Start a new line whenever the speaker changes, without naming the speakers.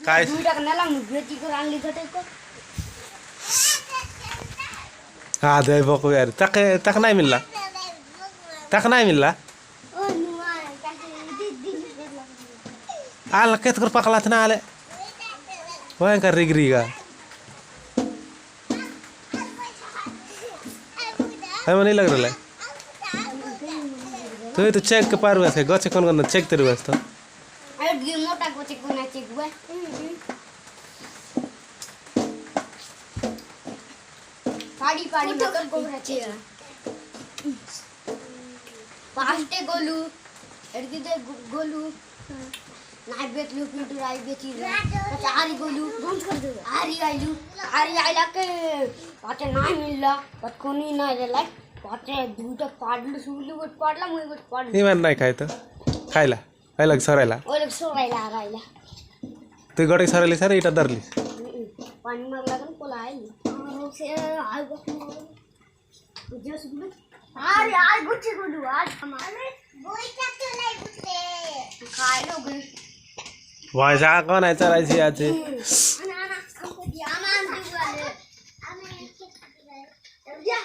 काय हाँ दे बको यार तक तक नहीं मिलला आल केत कर पकलात ना आले वह कर रिगरीगा हमें नहीं लग रहा है तो चेक के पार वैसे गचे कौन कौन चेक तेरे वैसे तो
मोटा गचे कौन चेक हुआ पाड़ी पाड़ी मतलब गोचे पास्टे गोलू एडगिदे गोलू नाइ बेतलू पिंटू राई बेची आरी गोलू बंद कर दे आरी आइला के पाटे नाइ मिलला पत कोनी ना रेला पाटे दूटा पाडलू सुलू गट पाडला मुई गट पाड
नहीं मन नहीं खाए तो खाइला अलग सराइला
राइला
तू गटे सराइली सर इटा दरली
पानी मार लगन पोलाई से आइ गट जो सुबह अरे आज गुच्छे गोलू आज हमारे बोई क्या चलाई गुच्छे खाए लोग
वैसा कौन है चराई सी आज
ना हमको दिया मान दे वाले हमें क्या कर दिया